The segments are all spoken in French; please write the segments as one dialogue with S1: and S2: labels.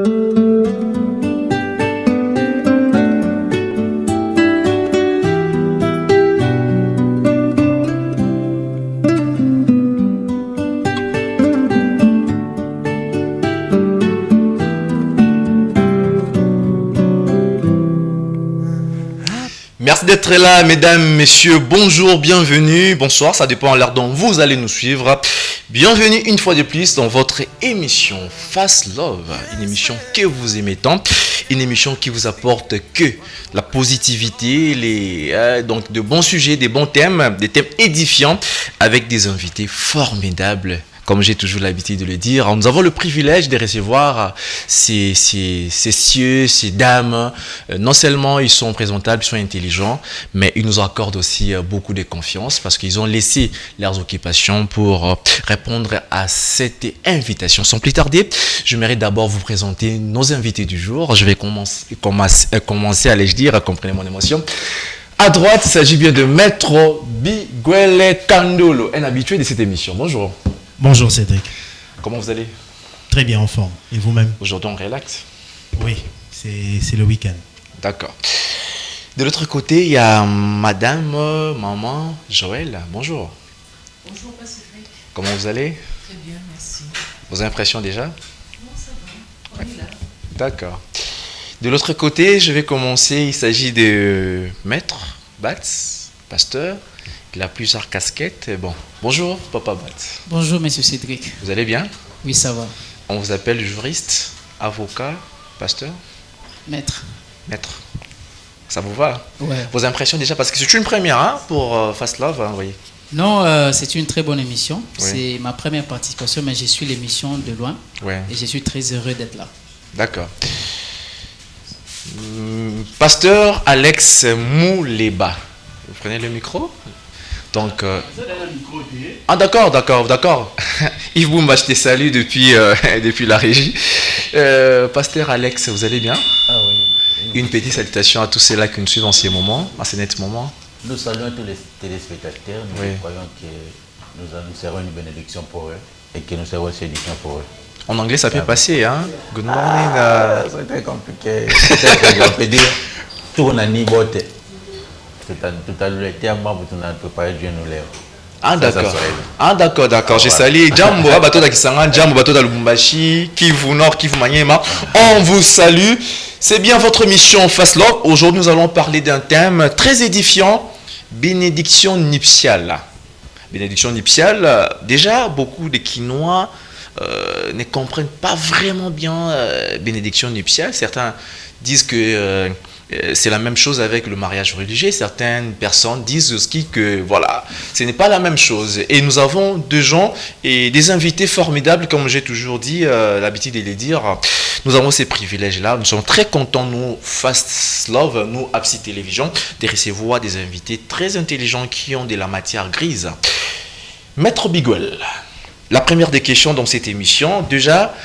S1: Merci d'être là, mesdames, messieurs. Bonjour, bienvenue, bonsoir, ça dépend de l'heure dont vous allez nous suivre. Bienvenue une fois de plus dans votre émission Fast Love, une émission que vous aimez tant, une émission qui vous apporte que la positivité, donc de bons sujets, des bons thèmes, des thèmes édifiants avec des invités formidables. Comme j'ai toujours l'habitude de le dire, nous avons le privilège de recevoir ces cieux, ces dames. Non seulement ils sont présentables, ils sont intelligents, mais ils nous accordent aussi beaucoup de confiance parce qu'ils ont laissé leurs occupations pour répondre à cette invitation. Sans plus tarder, j'aimerais d'abord vous présenter nos invités du jour. Je vais commencer allais-je dire, comprenez mon émotion. À droite, il s'agit bien de Maître Biguele Kandolo, un habitué de cette émission. Bonjour.
S2: Bonjour Cédric.
S1: Comment vous allez?
S2: Très bien, en forme. Et vous-même?
S1: Aujourd'hui, on relaxe?
S2: Oui, c'est le week-end.
S1: D'accord. De l'autre côté, il y a maman Joël. Bonjour.
S3: Bonjour, Cédric.
S1: Comment vous allez?
S3: Très bien, merci.
S1: Vos impressions déjà?
S3: Non, ça va. On est là.
S1: D'accord. De l'autre côté, je vais commencer. Il s'agit de Maître Batz, pasteur. Il a plusieurs casquettes. Bon, bonjour, Papa Batz.
S3: Bonjour, monsieur Cédric.
S1: Vous allez bien?
S3: Oui, ça va.
S1: On vous appelle juriste, avocat, pasteur?
S3: Maître.
S1: Maître. Ça vous va?
S3: Ouais.
S1: Vos impressions déjà, parce que c'est une première pour Fast Love, vous voyez.
S3: Non, c'est une très bonne émission.
S1: Oui.
S3: C'est ma première participation, mais je suis l'émission de loin.
S1: Ouais.
S3: Et je suis très heureux d'être là.
S1: D'accord. Pasteur Alex Mouleba. Vous prenez le micro? Donc, ah d'accord. Yves Boumba, je te salue depuis la régie. Pasteur Alex, vous allez bien?
S4: Ah oui.
S1: Une petite salutation à tous ceux-là qui nous suivent en ces moments, à ces nets moments.
S4: Nous saluons tous les téléspectateurs. Nous croyons que nous serons une bénédiction pour eux et que nous serons une bénédiction pour eux.
S1: En anglais, ça peut passer, hein? Good morning.
S4: C'est très compliqué. On peut dire tournani bote. Tout à l'heure, les termes, vous n'avez préparé Dieu nous lève.
S1: Ah d'accord. J'ai salué Djambo, bateau d'Akisanga, Djambo, bateau d'Alubumbashi, Kivu Nord, Kivu Maniema. On vous salue. C'est bien votre mission Fast Love. Aujourd'hui, nous allons parler d'un thème très édifiant, bénédiction nuptiale. Bénédiction nuptiale, déjà, beaucoup de Quinois ne comprennent pas vraiment bien bénédiction nuptiale. Certains disent que c'est la même chose avec le mariage religieux. Certaines personnes disent aussi que voilà, ce n'est pas la même chose. Et nous avons des gens et des invités formidables, comme j'ai toujours dit, l'habitude de les dire. Nous avons ces privilèges-là. Nous sommes très contents, nous, Fast Love, nous, Absi Télévision, de recevoir des invités très intelligents qui ont de la matière grise. Maître Biguel, la première des questions dans cette émission, déjà,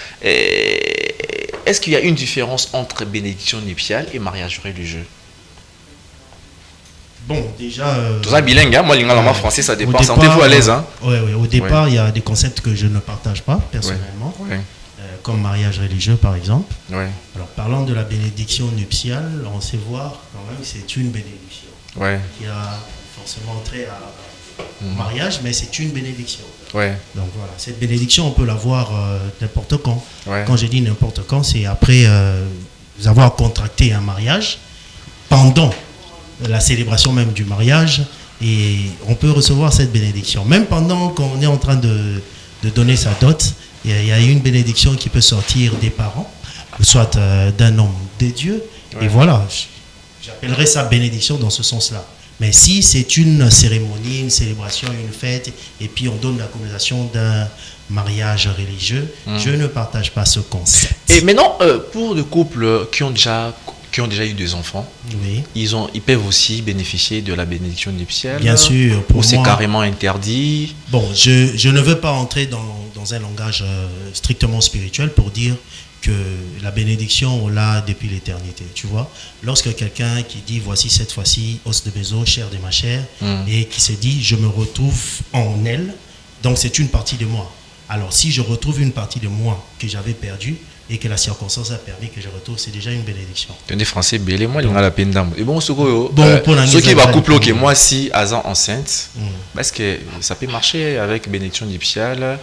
S1: est-ce qu'il y a une différence entre bénédiction nuptiale et mariage religieux?
S2: Bon, déjà...
S1: Tout ça bilingue, hein? Moi, l'anglais français, ça dépend. Sentez-vous à l'aise, hein?
S2: Oui, au départ, il y a des concepts que je ne partage pas, personnellement, comme mariage religieux, par exemple.
S1: Ouais.
S2: Alors, parlant de la bénédiction nuptiale, on sait voir quand même que c'est une bénédiction qui a forcément trait au mariage, mais c'est une bénédiction.
S1: Ouais.
S2: Donc voilà, cette bénédiction, on peut la voir n'importe quand.
S1: Ouais.
S2: Quand je dis n'importe quand, c'est après avoir contracté un mariage, pendant la célébration même du mariage, et on peut recevoir cette bénédiction. Même pendant qu'on est en train de donner sa dot, il y a une bénédiction qui peut sortir des parents, soit d'un homme de Dieu, et voilà, j'appellerais ça bénédiction dans ce sens-là. Mais si c'est une cérémonie, une célébration, une fête, et puis on donne la communication d'un mariage religieux, je ne partage pas ce concept.
S1: Et maintenant, pour des couples qui ont déjà eu des enfants, ils peuvent aussi bénéficier de la bénédiction nuptiale.
S2: Bien sûr.
S1: Ou c'est carrément interdit? Bon,
S2: je ne veux pas entrer dans un langage strictement spirituel pour dire que la bénédiction, on l'a depuis l'éternité, tu vois. Lorsque quelqu'un qui dit, voici cette fois-ci, os de mes os, chair de ma chair, et qui se dit, je me retrouve en elle, donc c'est une partie de moi. Alors, si je retrouve une partie de moi que j'avais perdue, et que la circonstance a permis que je retourne, c'est déjà une bénédiction.
S1: Tenez français, belé, moi, il y a la peine d'âme. Et bon, ce qui va couple, ok, moi, si, à ans enceinte, parce que ça peut marcher avec bénédiction nuptiale.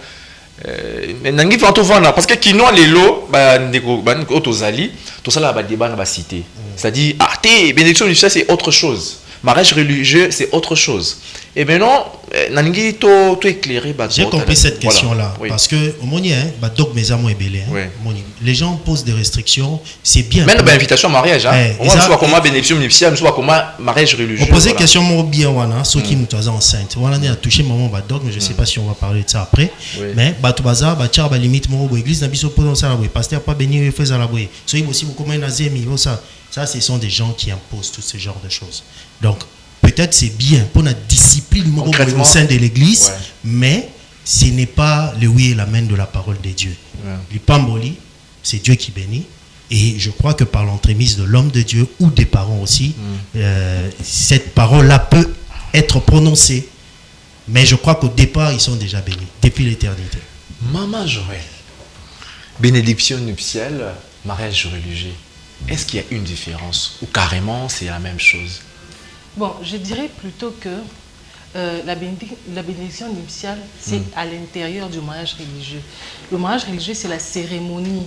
S1: Mais nangi fa to vana parce que kino lelo ba ndeko ba otozali to sala ba débat na ba cité. C'est-à-dire bénédiction nuptiale c'est autre chose. Mariage religieux c'est autre chose. Et maintenant nangi to éclairer ba.
S2: J'ai compris cette question là parce que au moni ba dogme ezamo ebele les gens posent des restrictions, c'est bien.
S1: Même ba invitation au mariage on va soit comment bénédiction nuptiale, soit comment mariage religieux.
S2: On posait question mo bien wana ceux qui nous enceinte. Voilà on a touché moment ba dogme, je sais pas si on va parler de ça après. Mais ba to baza ba tchar ba limite mo église na biso posons ça la boy pasteur pas bénir faire ça la boy. So aussi vous comment nazemi ça ce sont des gens qui imposent tout ce genre de choses. Donc peut-être c'est bien pour la discipline au sein de l'église, mais ce n'est pas le oui et l'amen de la parole de Dieu. Le pamboli, c'est Dieu qui bénit. Et je crois que par l'entremise de l'homme de Dieu ou des parents aussi, cette parole-là peut être prononcée. Mais je crois qu'au départ, ils sont déjà bénis, depuis l'éternité.
S1: Maman Joël, bénédiction nuptiale, mariage religieux, est-ce qu'il y a une différence ou carrément c'est la même chose?
S5: Bon, je dirais plutôt que la bénédiction nuptiale, c'est à l'intérieur du mariage religieux. Le mariage religieux, c'est la cérémonie.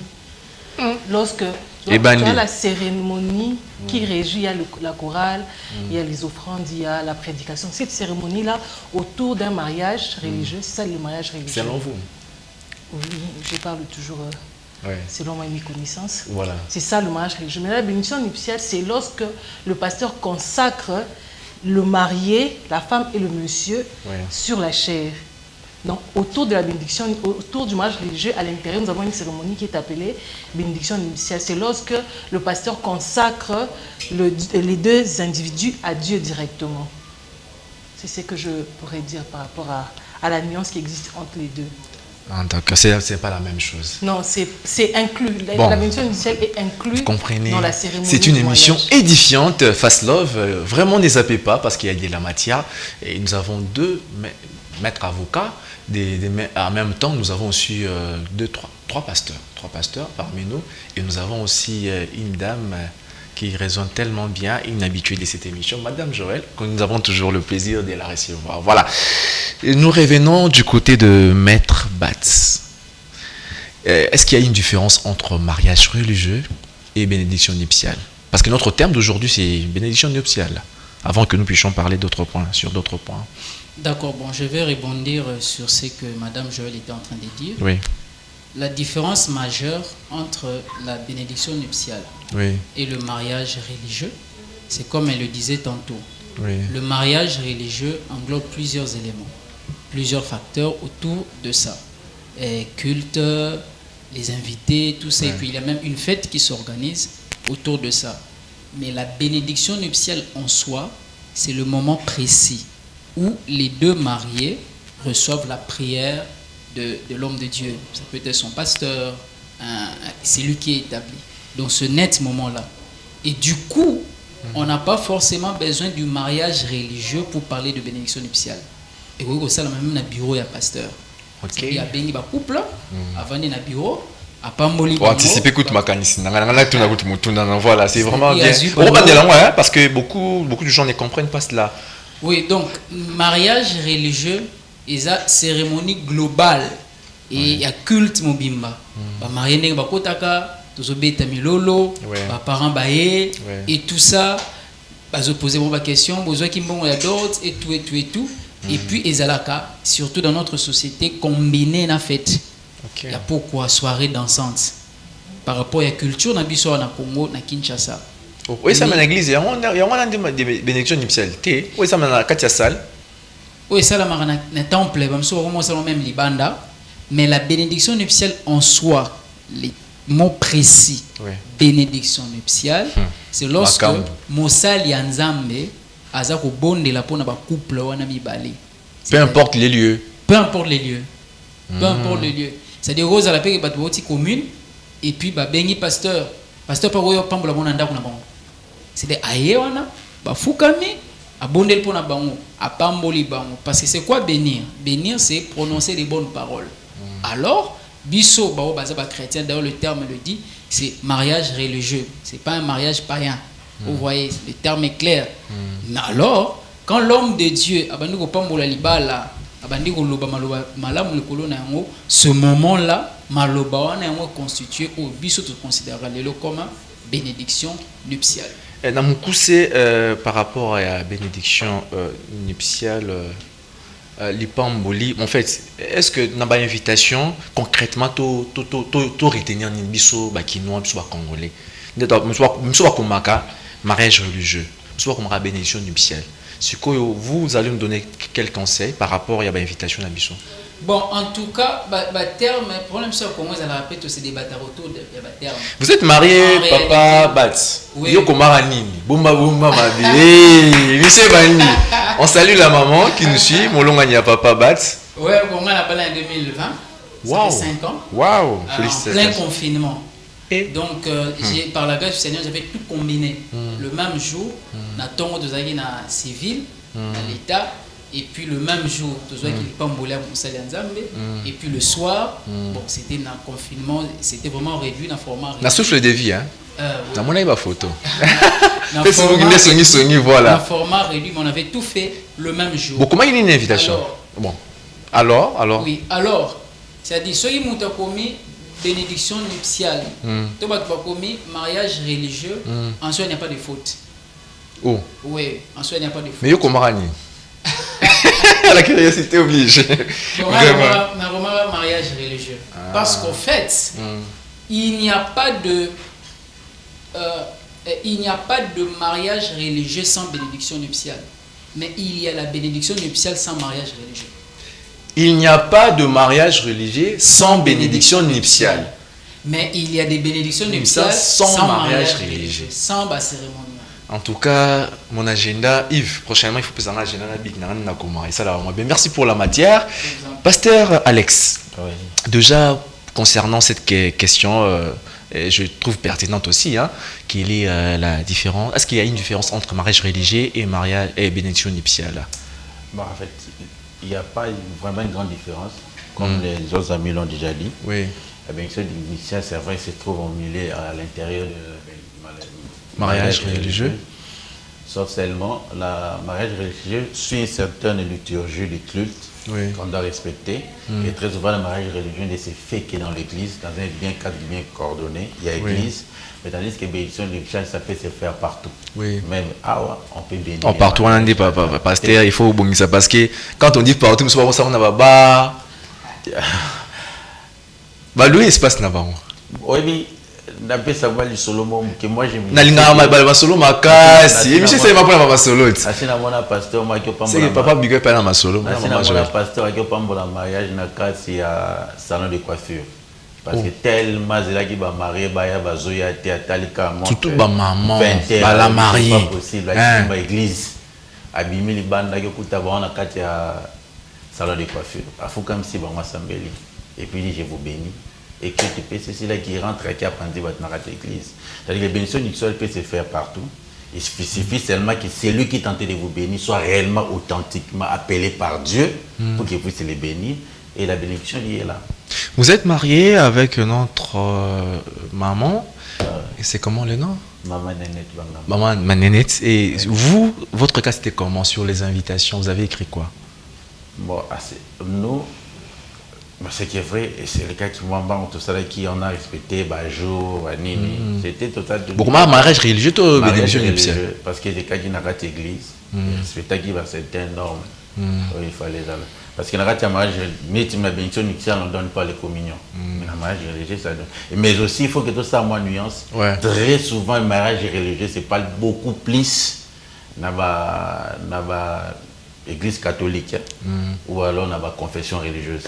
S5: Lorsque tu as la cérémonie qui régit, il y a la chorale, il y a les offrandes, il y a la prédication. Cette cérémonie-là, autour d'un mariage religieux, c'est ça le mariage religieux.
S1: Selon vous?
S5: Oui, je parle toujours selon mes connaissances.
S1: Voilà.
S5: C'est ça le mariage religieux. Mais la bénédiction nuptiale, c'est lorsque le pasteur consacre le marié, la femme et le monsieur sur la chair. Donc, autour de la bénédiction, autour du mariage religieux, à l'intérieur, nous avons une cérémonie qui est appelée bénédiction nuptiale. C'est lorsque le pasteur consacre les deux individus à Dieu directement. C'est ce que je pourrais dire par rapport à la nuance qui existe entre les deux.
S1: Donc, c'est pas la même chose.
S5: Non, c'est inclus. La bénédiction nuptiale est inclue dans la cérémonie. C'est une
S1: émission édifiante, Fast Love. Vraiment, ne zappez pas parce qu'il y a de la matière. Et nous avons deux maîtres avocats. En même temps, nous avons aussi trois pasteurs parmi nous. Et nous avons aussi une dame qui résonne tellement bien, une habituée de cette émission, Madame Joël, que nous avons toujours le plaisir de la recevoir. Voilà. Et nous revenons du côté de Maître Batz. Est-ce qu'il y a une différence entre mariage religieux et bénédiction nuptiale? Parce que notre terme d'aujourd'hui, c'est bénédiction nuptiale. Avant que nous puissions parler sur d'autres points.
S3: D'accord, bon, je vais rebondir sur ce que Madame Joël était en train de dire.
S1: Oui.
S3: La différence majeure entre la bénédiction nuptiale et le mariage religieux, c'est comme elle le disait tantôt. Le mariage religieux englobe plusieurs éléments, plusieurs facteurs autour de ça. Culte, les invités, tout ça. Et puis il y a même une fête qui s'organise autour de ça. Mais la bénédiction nuptiale en soi, c'est le moment précis où les deux mariés reçoivent la prière de l'homme de Dieu. Ça peut être son pasteur, c'est lui qui est établi. Donc ce net moment-là. Et du coup, on n'a pas forcément besoin du mariage religieux pour parler de bénédiction nuptiale. Et vous voyez, ça, même dans le bureau, il y a pasteur. Il y a béni ba couple, avant dans le bureau.
S1: Anticiper toute ma canisse. Voilà, c'est vraiment bien. Parce que beaucoup de gens ne comprennent pas cela.
S3: Oui, donc, mariage religieux, il y a cérémonie globale. Et il y a culte mobimba. Marié ba kotaka, tozobeta milolo, parents baé, et tout ça, se poser des questions, besoin qui m'ont d'autres, et tout. Et puis, ezalaka, surtout dans notre société, combiné na fête. Il y a pourquoi soirée dansante. Par rapport à la culture, na biso na Congo, na Kinshasa.
S1: Oui, ça m'a l'église. Il y a des bénédictions nuptiales. Oui, ça m'a la salle.
S3: Oui, ça m'a un temple. Même libanda. Mais la bénédiction nuptiale en soi, les mots précis, bénédiction nuptiale, c'est lorsque Mosal Yanzambe azako bonde la pona ba couple wana mibale.
S1: Peu importe les lieux.
S3: Peu importe les lieux. Peu importe les lieux. C'est-à-dire Rose à la paix batouoti commune et puis ba bengi pasteur pas royo pambola bona ndako na bango. C'est-à-dire aye wana ba fukami abondel pona bango apamboli bango parce que c'est quoi bénir? Bénir c'est prononcer les bonnes paroles. Alors Bisso, chrétien, d'ailleurs le terme le dit, c'est mariage religieux. C'est pas un mariage païen. Vous voyez, le terme est clair. Alors, quand l'homme de Dieu, ce moment-là, maloba est constitué au biso tout considéré comme bénédiction nuptiale.
S1: Dans mon coup, c'est par rapport à la bénédiction nuptiale, l'ipamboli. En fait, est-ce que dans l'invitation, concrètement, tu retenir un biso bakinois, biso congolais, biso bakomaka mariage religieux, biso bakomaka bénédiction nuptiale. Vous allez nous donner quel conseil par rapport à l'invitation à biso?
S3: Bon, en tout cas, terme, le problème c'est que moi, je répète, c'est des bâtards autour de terme.
S1: Vous êtes marié, papa Bat.
S3: Oui.
S1: Yoko Maranini. Boumba boumba ma vie. Monsieur Bani. On salue la maman qui nous suit. Molongania papa Bat.
S3: Oui, on a appelé en 2020.
S1: Wow.
S3: Ça fait 5 ans.
S1: Waouh.
S3: En plein confinement. Et donc, par la grâce du Seigneur, j'avais tout combiné. Le même jour, na tongo de Zagui na civil, à l'État. Et puis le même jour, et puis le soir, bon, c'était un confinement, c'était vraiment réduit dans le format réduit.
S1: Na souffle de vie, hein? Dans mon avis, photo.
S3: Dans
S1: voilà.
S3: Format réduit, mais on avait tout fait le même jour.
S1: Bon, comment il y a une invitation? Bon. Alors?
S3: Oui, alors, c'est-à-dire, ceux qui m'ont commis bénédiction nuptiale, tout le monde a commis mariage religieux, en soi, il n'y a pas de faute.
S1: Oh.
S3: Oui, en soi, il n'y a pas de faute.
S1: Mais il y a la curiosité oblige.
S3: Vraiment mariage religieux. Parce qu'en fait, il n'y a pas de mariage religieux sans bénédiction nuptiale. Mais il y a la bénédiction nuptiale sans mariage religieux.
S1: Il n'y a pas de mariage religieux sans bénédiction nuptiale.
S3: Mais il y a des bénédictions nuptiales sans mariage religieux, sans cérémonie.
S1: En tout cas, mon agenda, Yves, prochainement, il faut que un agenda. Merci pour la matière. Pasteur Alex,
S4: oui.
S1: Déjà, concernant cette question, je trouve pertinente aussi, hein, qu'il y ait la différence. Est-ce qu'il y a une différence entre mariage religieux et mariage et bénédiction nuptiale?
S4: Bon, en fait, il n'y a pas vraiment une grande différence, comme les autres amis l'ont déjà dit.
S1: Oui.
S4: La bénédiction nuptiale, c'est vrai, se trouve au milieu à l'intérieur de
S1: mariage religieux.
S4: Sauf seulement, le mariage religieux suit une certaine liturgie du culte qu'on doit respecter. Et très souvent, le mariage religieux ne se fait que dans l'église, dans un cadre bien coordonné. Il y a l'église, mais tandis que la bénédiction nuptiale, ça peut se faire partout.
S1: Oui.
S4: Même on peut bénir.
S1: Partout, on dit pasteur, il faut bonir ça parce que quand on dit partout, on a Louis, espace là-bas.
S4: Oui, n'appelle savoir le solo que moi j'aime.
S1: Nalinga ma solo makasi. Et monsieur c'est ma pour ma solo.
S4: Asina mona pasteur moi qui
S1: c'est que papa big up na ma solo.
S4: Asina mona pasteur qui pambola mariage na kasi ya salon de coiffure. Parce que tellement c'est là qui va marier baya bazoya te atalika mon.
S1: Surtout ba maman ba la mariée.
S4: Pas possible à l'église. Abimi libanda qui kuta ba na kati ya salon de coiffure. Afu comme si ba moi sambeli. Et puis je vous bénis. Et que tu peux, c'est celui-là qui rentre et qui apprend dans l'église. C'est-à-dire que la bénédiction nuptiale peut se faire partout. Il suffit seulement que celui qui tente de vous bénir soit réellement authentiquement appelé par Dieu pour qu'il puisse les bénir. Et la bénédiction y est là.
S1: Vous êtes marié avec notre maman. Et c'est comment le nom?
S4: Maman Nénette.
S1: Maman Nénette. Et vous, votre cas c'était comment sur les invitations? Vous avez écrit quoi?
S4: Bon, nous... Ce qui est vrai, et c'est le cas qui m'en tout ça, qui on a respecté, Bajo, Nini, c'était total.
S1: Beaucoup de mariage religieux, bénédiction nuptiale.
S4: Parce que les cas qui n'ont pas d'église, respecté qui va certaines normes, il fallait ça. Parce que dans le mariage, mais la bénédiction nuptiale, on ne donne pas les communions. Mais le mariage religieux, ça donne. Mais aussi, il faut que tout ça, moi, nuance.
S1: Ouais.
S4: Très souvent, le mariage religieux, c'est pas beaucoup plus dans l'église catholique ou alors dans la confession religieuse.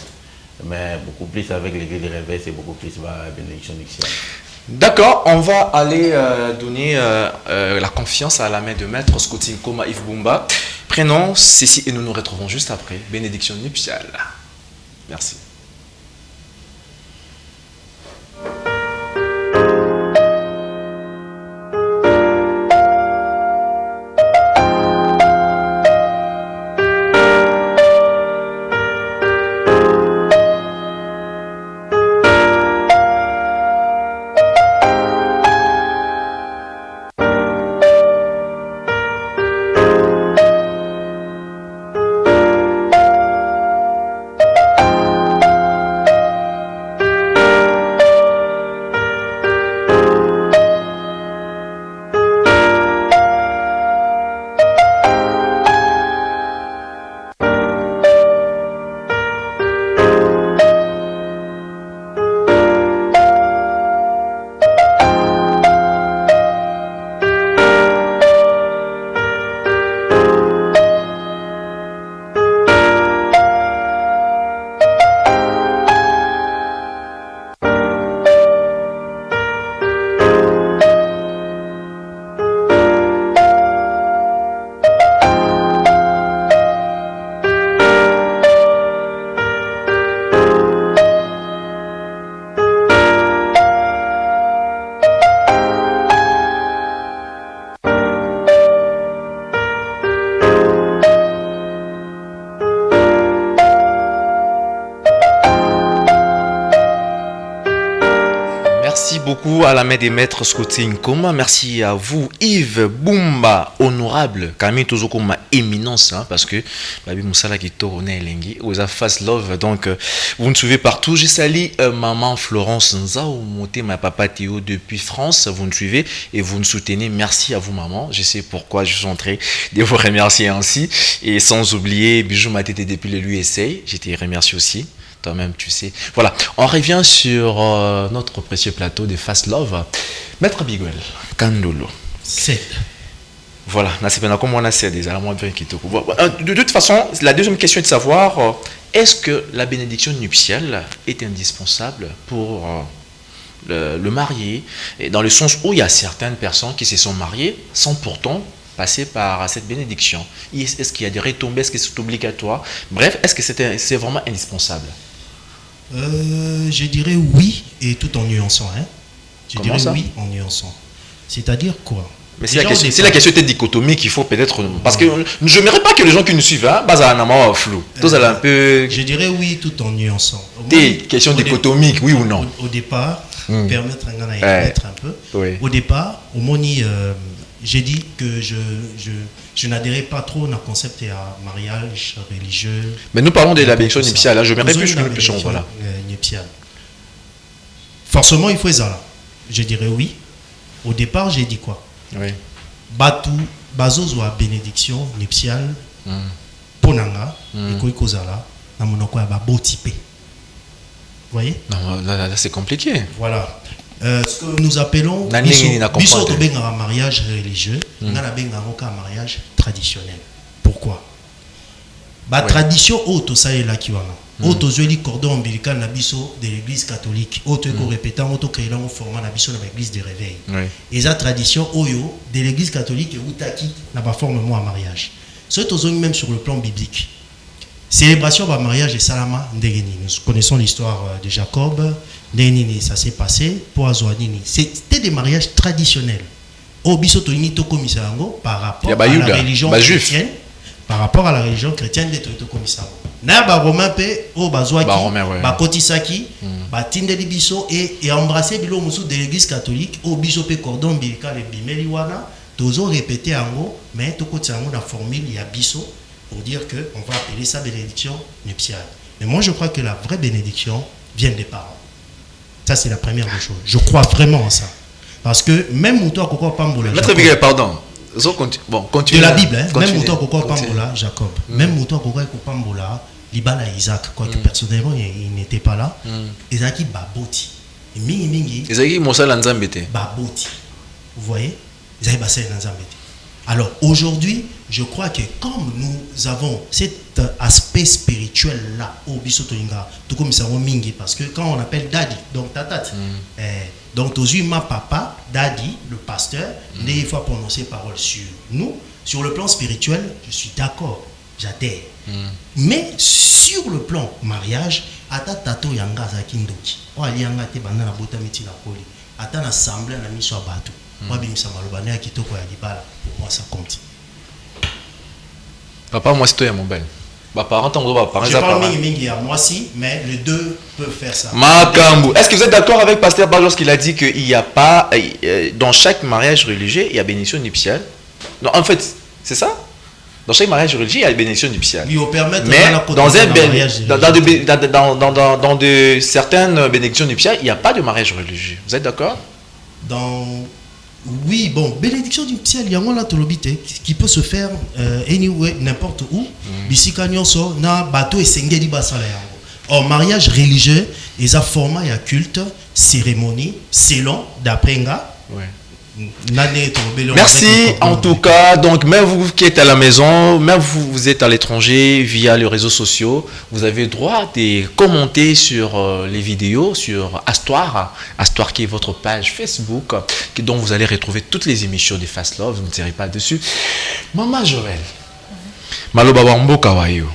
S4: Mais beaucoup plus avec l'église de réveil, c'est beaucoup plus la bénédiction nuptiale.
S1: D'accord, on va aller donner la confiance à la main de maître Scotine Koma Yves Bumba. Prenons ceci et nous nous retrouvons juste après. Bénédiction nuptiale. Merci. beaucoup à la main des maîtres Scotty Nkoma. Merci à vous, Yves Boumba, honorable. Camille Tozokoma, éminence, hein, parce que Babi Moussala qui tourne Elengi, aux Fast Love. Donc, vous me suivez partout. J'ai sali maman Florence Nzao, monté ma papa Théo depuis France. Vous me suivez et vous me soutenez. Merci à vous, maman. Je sais pourquoi je suis en train de vous remercier ainsi. Et sans oublier, Bijou Matete depuis le USA. Je te remercie aussi. Toi-même, tu sais. Voilà, on revient sur notre précieux plateau de Fast Love. Maître Biguel, Kandolo.
S2: C'est.
S1: Voilà, de toute façon, la deuxième question est de savoir, est-ce que la bénédiction nuptiale est indispensable pour le marié, et dans le sens où il y a certaines personnes qui se sont mariées sans pourtant passer par cette bénédiction. Est-ce qu'il y a des retombées, est-ce que c'est obligatoire? Bref, est-ce que c'est vraiment indispensable?
S2: Je dirais oui, et tout en nuançant. Hein. Je
S1: Comment
S2: dirais
S1: ça?
S2: oui en nuançant. C'est-à-dire quoi?
S1: Mais si la question était dichotomique, il faut peut-être... Parce que je n'aimerais pas que les gens qui nous suivent, hein, un flou. Un peu...
S2: Je dirais oui tout en nuançant.
S1: Des questions dichotomiques, oui ou non?
S2: Au départ, permettre un gars d'être un peu.
S1: Oui.
S2: Au départ, au Moni, j'ai dit que je n'adhérais pas trop au concept à mariage religieux.
S1: Mais nous parlons de la bénédiction nuptiale. Hein. Je me répète, voilà.
S2: Nuptiale. Forcément, il faut ça. Je dirais oui. Au départ, j'ai dit quoi?
S1: Oui.
S2: Batu, bazozo a bénédiction nuptiale. Ponanga, et quoi kozala, na monoko ya babo typé. Vous voyez?
S1: Non, là c'est compliqué.
S2: Voilà. Ce que nous appelons biso to benga mariage religieux, na benga un mariage traditionnel. Pourquoi? Ba tradition auto ça est là qui wana. Auto zeli cordon ombilical na biso de l'église catholique. Auto ko répétant auto créer un format na biso na l'église de réveil. Et ça tradition oyo de l'église catholique et utaki na ba forme moi mariage. Ce tozongi même sur le plan biblique. Célébration de mariage et salama ndegeni. Nous connaissons l'histoire de Jacob. Ndegeni, ça s'est passé pour Azouanini. C'était des mariages traditionnels. Au bisotonini to komisango par rapport à la religion chrétienne. Par rapport à la religion chrétienne de to komisango. Na ba romain pe au bazouaki ba kotisaki ba tindeli biso et embrasser bilo musu de l'église catholique au biso pe cordon ombilical et bimeli wana tozo répéter ango mais to kotisango na formule ya biso pour dire que on va appeler ça bénédiction nuptiale. Mais moi je crois que la vraie bénédiction vient des parents. Ça c'est la première des choses. Je crois vraiment en ça. Parce que même Moutoua Koko Pambola.
S1: Maître Biguel, pardon. Bon, continue.
S2: De la Bible, hein? Même Moutoua Koko Pambola, Jacob. Même Moutoua Koko Pambola, Libala Isaac, quoique personnellement il n'était pas là. Isaac Baboti. Et Mingi Mingi.
S1: Isaac Moussa Lanzambete.
S2: Baboti. Vous voyez? Isaac Bassé Lanzambete. Alors aujourd'hui, je crois que comme nous avons cet aspect spirituel là au Bisotoinga, tout comme ça mingi, parce que quand on appelle daddy, donc tatat, donc aux ma papa, daddy, le pasteur, il faut prononcer parole sur nous. Sur le plan spirituel, je suis d'accord, j'adhère. Mais sur le plan mariage, ata tato yanga zakindoki, o alianga te banana bota miti na poli, ata na assemblée na miso abatu. Pour moi ça compte.
S1: Papa, moi c'est toi mon bel. Parents,
S2: je parle mingi à moi si, mais les deux peuvent faire ça.
S1: Makambu. Est-ce que vous êtes d'accord avec Pasteur Bach lorsqu'il a dit qu'il n'y a pas, dans chaque mariage religieux, il y a bénédiction nuptiale? Non, en fait, c'est ça? Dans chaque mariage religieux, il y a bénédiction nuptiale. Mais dans de certaines bénédictions nuptiales, il n'y a pas de mariage religieux. Vous êtes d'accord?
S2: Oui, bon, bénédiction nuptiale, il y a un tolobite qui peut se faire anywhere, n'importe où. Bisika nyonso na bateau et sengeli basala yango. Or mariage religieux, ils ont format et culte, cérémonie, selon d'après nga.
S1: Ouais. Merci en tout cas. Donc même vous qui êtes à la maison, même vous êtes à l'étranger via les réseaux sociaux, vous avez le droit de commenter sur les vidéos sur Astoire qui est votre page Facebook dont vous allez retrouver toutes les émissions de Fast Love. Vous ne tirez pas dessus. Maman Joël, Maloba Wambo Kawayo,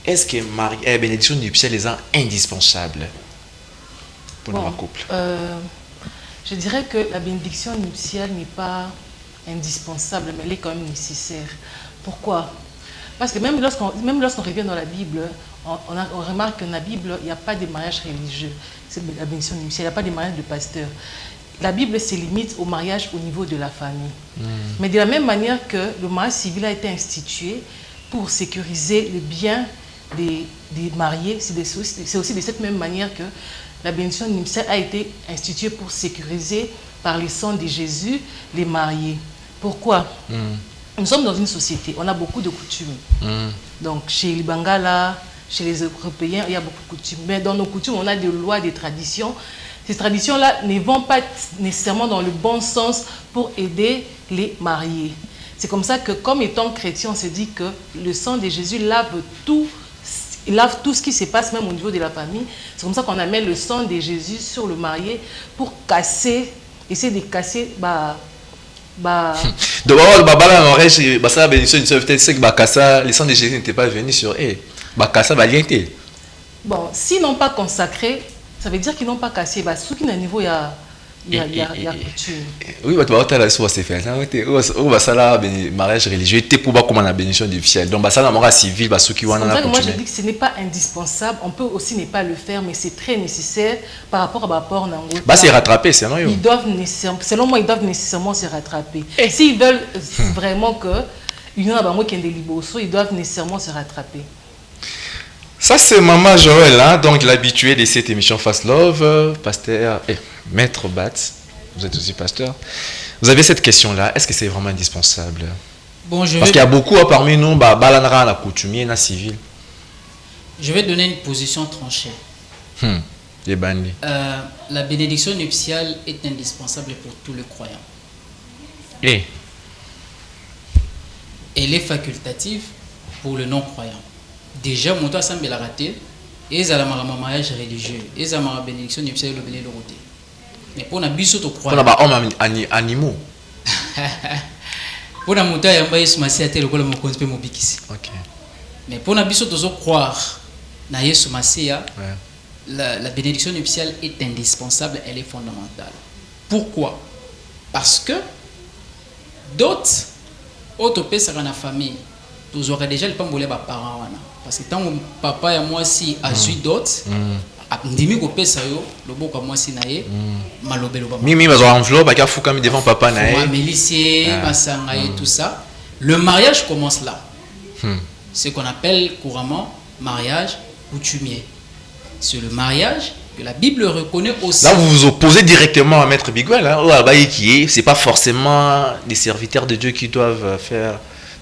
S1: est-ce que bénédiction nuptiale est indispensable pour notre couple?
S5: Je dirais que la bénédiction nuptiale n'est pas indispensable, mais elle est quand même nécessaire. Pourquoi? Parce que même lorsqu'on revient dans la Bible, on remarque que dans la Bible, il n'y a pas de mariage religieux. C'est la bénédiction nuptiale, il n'y a pas de mariage de pasteur. la Bible se limite au mariage au niveau de la famille. Mais de la même manière que le mariage civil a été institué pour sécuriser le bien des mariés, c'est aussi de cette même manière que la bénédiction nuptiale a été instituée pour sécuriser par le sang de Jésus les mariés. Pourquoi? Nous sommes dans une société, on a beaucoup de coutumes. Donc chez les Bangala, chez les Européens, il y a beaucoup de coutumes. Mais dans nos coutumes, on a des lois, des traditions. Ces traditions-là ne vont pas nécessairement dans le bon sens pour aider les mariés. C'est comme ça que, comme étant chrétien, on se dit que le sang de Jésus lave tout ce qui se passe même au niveau de la famille. C'est comme ça qu'on amène le sang de Jésus sur le marié pour essayer de casser...
S1: Donc, la bénédiction, le sang de Jésus n'était pas venu sur eux.
S5: Bon, s'ils n'ont pas consacré, ça veut dire qu'ils n'ont pas cassé. Ceux qui n'ont niveau, il y a coutume.
S1: Oui, tu vas faire mariage religieux, tu pour comment la bénédiction nuptiale. Donc, ça la morale civile, ceux qui ont
S5: moi, je dis que ce n'est pas indispensable. On peut aussi ne pas le faire, mais c'est très nécessaire par rapport à rapport Nango.
S1: C'est rattrapé, c'est non.
S5: Selon moi, ils doivent nécessairement se rattraper. S'ils veulent vraiment que l'union a qui est liboso, ils doivent nécessairement se rattraper.
S1: Ça, c'est Maman Joël, hein, donc l'habitué de cette émission Fast Love, pasteur et maître Bat. Vous êtes aussi pasteur. Vous avez cette question-là, est-ce que c'est vraiment indispensable? Parce qu'il y a beaucoup parmi nous, balanra la coutumier, na civil.
S3: Je vais donner une position tranchée. La bénédiction nuptiale est indispensable pour tous les croyants. Elle est facultative pour le non-croyant. Déjà, mon toit semble la rater. Et ça a un mariage religieux. Et ça a une bénédiction nuptiale le belé le roté. Mais pour un bisou au croyant.
S1: Pour un animaux.
S3: Pour un montagne, il y a un massi à tel que mon compte peut m'obéir. Mais pour un bisou au croire, na yesu massia, la bénédiction nuptiale est indispensable, elle est fondamentale. Pourquoi? Parce que d'autres, autres personnes dans la famille, tu aurais déjà le pas voulu parents. Parce que tant que papa et moi si a su d'autres, ndimi ko pesa yo loboko moi si nae malobelo ba
S1: mimi bazo enveloppe ba fou comme devant papa nae
S3: milicier masanga et tout ça. Le mariage commence là. Ce qu'on appelle couramment mariage coutumier. C'est le mariage que la Bible reconnaît aussi.
S1: Là vous vous opposez directement à Maître Biguel, hein. C'est pas forcément des serviteurs de Dieu qui doivent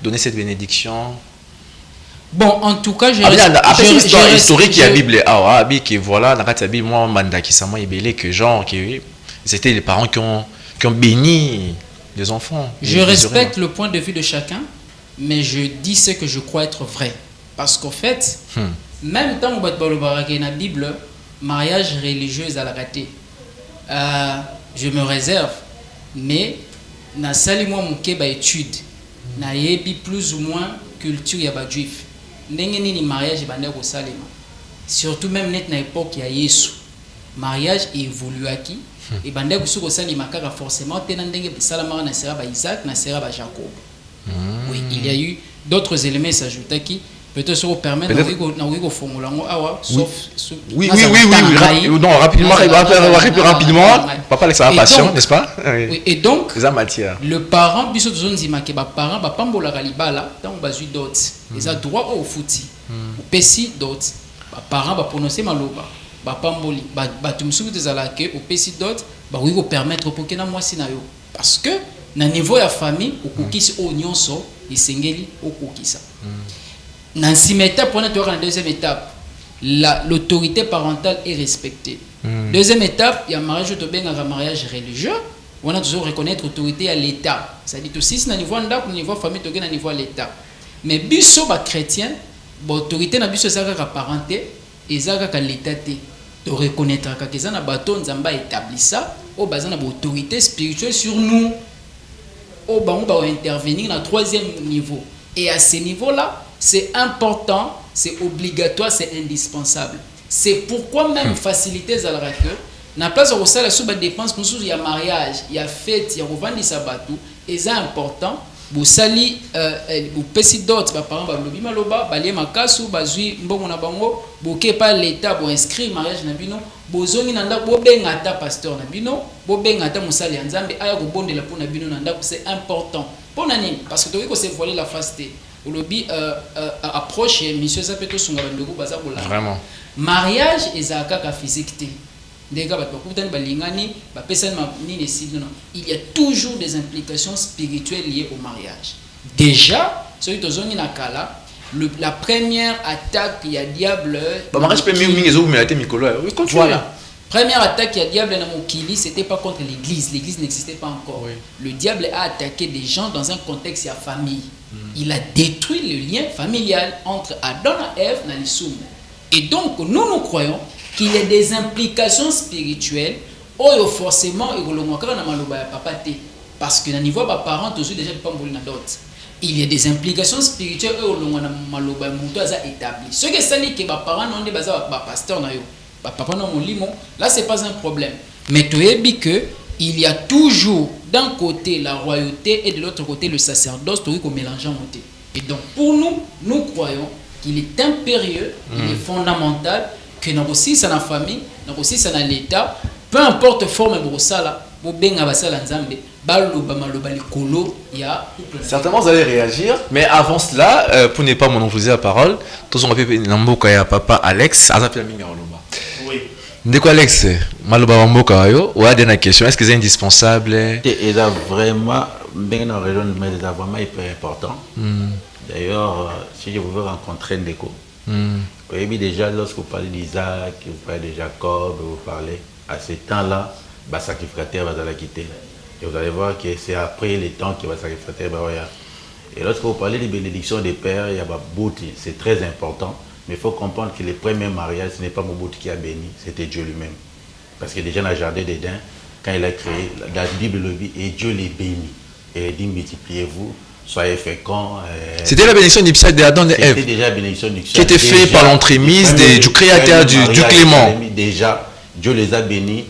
S1: donner cette bénédiction.
S3: Bon, en tout cas, je
S1: historique qui a Bible qui voilà dans la Bible moi manda qui sama ibelé que genre que c'était les parents qui ont béni les enfants.
S3: Je respecte le point de vue de chacun, mais je dis ce que je crois être vrai parce qu'en fait, même tant que dans la Bible, mariage religieux à la raté. Je me réserve, mais na sali moi mon ba étude, na yebi plus ou moins culture ya ba juif. Ndenge nini mariage bande ko salema. Surtout même net na époque ya Yesu. Mariage évolue aki et bande ko suko salema kaka forcément tena ndenge salama na sera ba Isaac na sera ba Jacob. Oui, il y a eu d'autres éléments s'ajouter qui peut-être se permettre de formuler awa sauf
S1: oui non rapidement papa avec sa passion n'est-ce pas
S3: oui et donc
S1: ça matière
S3: le parent biso zonzima ke ba parent ba pambola kalibala tant bazui dot les a droit au fouti au pesi dot ba parent ba prononcer maloba ba pamboli ba tumsuku tezala ke au pesi dot ba oui ko permettre pour que na moi sinayo parce que na niveau ya famille au kokisi o nyonso isengeli o kokisa. Dans la étape, on est dans la deuxième étape. L'autorité parentale est respectée. Deuxième étape, il y a un mariage religieux. On a toujours reconnaître l'autorité à l'État. C'est-à-dire que si c'est au niveau de l'État, au niveau de la famille, au niveau de l'État. Mais biso ba chrétien, l'autorité na biso ça ka parenté et ça ka l'État de reconnaître que ça na bateau nzamba établi ça au bazana autorité spirituelle sur nous. Au ba on va intervenir dans troisième niveau. Et à ce niveau-là, c'est important, c'est obligatoire, c'est indispensable. C'est pourquoi même faciliter à la que na place où ça la sous dépense nous il y a mariage, il y a fête, il y a revendre sabatou et c'est important bosali bopesi dot baparent balobi maloba balie makasu bazwi mbongo na bango boke pa l'état bo inscrire mariage na bino bozongi na ndako bobenga ata pasteur na bino bobenga ata mosali ya nzambe aya kobondela mpona bino na ndako. C'est important mpona nini? Parce que tokoki kose voiler la face te olobi approche mission eza mpe tosunga bandeko baza kolanda mariage ezalaka kaka physique te ndeka bato bakutani balingani bapesani nini esili. Non, il y a toujours des implications spirituelles liées au mariage. Déjà soki tozongi na kala la première attaque il y a diable
S1: mariage pe mingi ezobumela te mikolo. Oui, continue.
S3: Voilà. Première attaque il y a diable na mokili, c'était pas contre l'église. L'église n'existait pas encore. Oui. Le diable a attaqué des gens dans un contexte de famille. Il a détruit le lien familial entre Adam et Ève dans l'Issoum. Et donc nous croyons qu'il y a des implications spirituelles ou forcément parce que dans le niveau des parents tous déjà pas d'autres. Il y a des implications spirituelles établies. Ce que ça dit que les parents n'ont pas pasteur papa non molimo, là c'est pas un problème. Mais tu es que il y a toujours d'un côté la royauté et de l'autre côté le sacerdoce, tu es comme mélangeant monté. Et donc pour nous croyons qu'il est impérieux, il est fondamental que nous aussi ça la famille, nous aussi ça l'état, peu importe forme brosala, bobenga basala nzambe, baloba maloba likolo ya.
S1: Certainement vous allez réagir, mais avant cela pour ne pas monopoliser la parole, tous on va faire n'amboka ya papa Alex, azapela minga oloba.
S2: Oui.
S1: Ndeko Alex, maloba mboka yo, ou a des questions, est-ce que c'est indispensable?
S4: Et là vraiment bien dans région mais c'est vraiment hyper important. D'ailleurs, si je veux rencontrer Ndeko, oui, déjà lorsque vous parlez d'Isaac, vous parlez de Jacob, vous parlez à ce temps-là, le sacrificateur va la quitter. Et vous allez voir que c'est après les temps que le sacrificateur va revenir. Et lorsque vous parlez des bénédictions des pères, il y a Mobutu, c'est très important. Mais il faut comprendre que le premier mariage, ce n'est pas Mobutu qui a béni, c'était Dieu lui-même. Parce que déjà dans le jardin d'Éden, quand il a créé, la Bible le dit, et Dieu les bénit. Et il dit multipliez-vous, soyez féconds.
S1: C'était la bénédiction nuptiale d'Adam et Ève.
S4: C'était déjà la bénédiction nuptiale.
S1: Qui était faite par l'entremise du créateur, du Clément.
S4: Déjà, Dieu les a bénis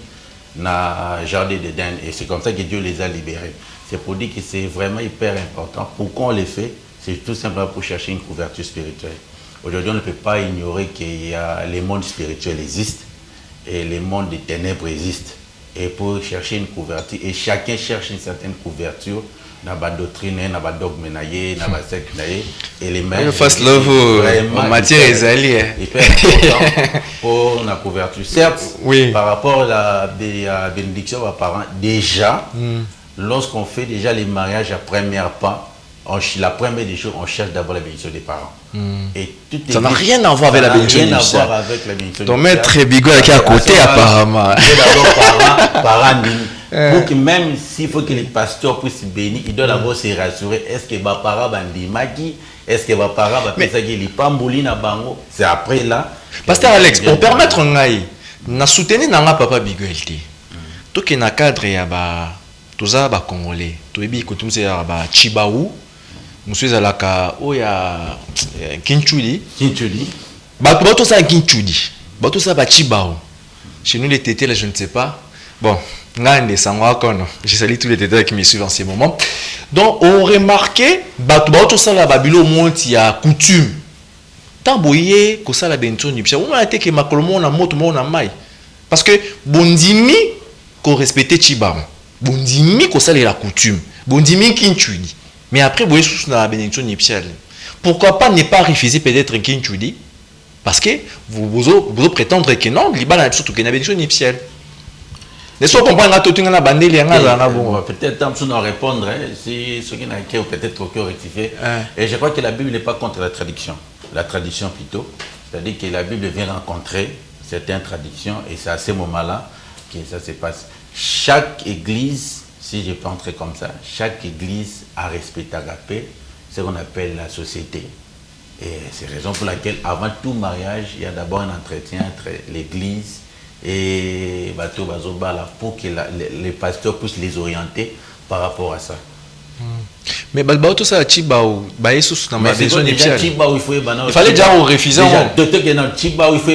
S4: dans le jardin d'Éden. Et c'est comme ça que Dieu les a libérés. C'est pour dire que c'est vraiment hyper important. Pourquoi on les fait? C'est tout simplement pour chercher une couverture spirituelle. Aujourd'hui, on ne peut pas ignorer que les mondes spirituels existent et les mondes des ténèbres existent. Et pour chercher une couverture, et chacun cherche une certaine couverture dans la doctrine, dans la dogme, dans la secte, et les mêmes.
S1: Face love en matière
S4: hyper important pour la couverture. Certes, oui. Par rapport à la bénédiction aux parents, déjà, lorsqu'on fait déjà les mariages à première pas, la première des choses, on cherche d'abord la bénédiction des parents. Et tout
S1: ça n'a rien à voir avec la bénédiction
S4: nuptiale.
S1: Ton maître Bigot qui est à côté apparemment.
S4: D'abord parents. Pour que même s'il faut que les pasteurs puissent bénir, ils doivent d'abord se rassurer. Est-ce que les parents bandimaki? Est-ce que les parents bandimaki? C'est après là.
S1: Pasteur Alex, pour permettre na soutenir nanga papa Bigot tout qui na cadre ya ba toza ba congolais to ebi ko tumse ya ba Chibaou monsieur zalaka oya Kinchuli bato ça Kinchuli bato ça ba Chibaou chez nous les tétés là je ne sais pas bon ngande sangwa kono je salue tous les tétés qui me suivent en ce moment. Donc on remarqué bato ça la babilo monti ya coutume tamboyer ko ça la benton nuptiale on a été que makolomo na moto mo na mai parce que bondimi ko respecter Chibaou bondimi ko ça la coutume bondimi Kinchuli. Mais après, vous voyez sous la bénédiction nuptiale. Pourquoi pas ne pas refuser peut-être un Kinchuli? Parce que vous prétendre que non, il y a surtout une bénédiction nuptiale. N'est-ce pas comprendre que tout le monde a bandé les gens?
S4: Peut-être tant nous répondre, si ceux qui n'ont peut-être aucun rectifié. Et je crois que la Bible n'est pas contre la traduction. La tradition plutôt. C'est-à-dire que la Bible vient rencontrer certaines traditions et c'est à ce moment-là que ça se passe. Chaque église, si je peux entrer comme ça, chaque église a respecté Agapé, ce qu'on appelle la société. Et c'est la raison pour laquelle, avant tout mariage, il y a d'abord un entretien entre l'église et Bato Bazobala pour que les pasteurs puissent les orienter par rapport à ça.
S1: Mais tout ça, Chibaou, il fallait déjà refuser.
S4: Chibaou, il faut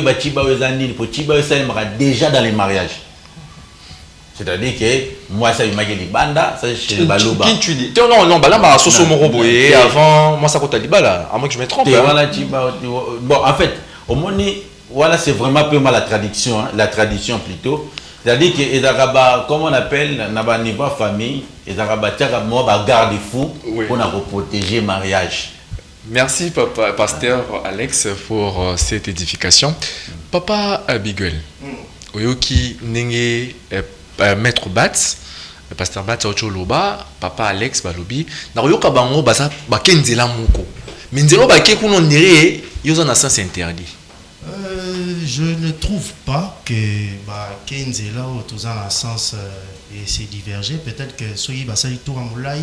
S4: déjà dans les mariages. C'est-à-dire que Moi, ça, il m'a dit Libanda, ça, c'est le Baloba.
S1: Qui tu dis? Non, non, Balamba, Soso Moroboye, avant, moi, ça compte à Libala, à moins que je me trompe.
S4: Bon, en fait, au moins, voilà, c'est vraiment peu mal la tradition plutôt. C'est-à-dire que, comme on appelle, dans le niveau famille, il y a garde-fou pour protéger le mariage.
S1: Merci, papa, pasteur Alex, pour cette édification. Papa Biguel, Oyoki Nenge, maître Batz, pasteur Batz Ocholoba, papa Alex Balobi, Naroyoka Bango, Basa, Bakenzela Moko. Menzelo Bake Kuno Nere, Yozan a sens interdit.
S2: Je ne trouve pas que Kenzela ou tout ça en sens et c'est divergé. Peut-être que soyez basali tout en moulay,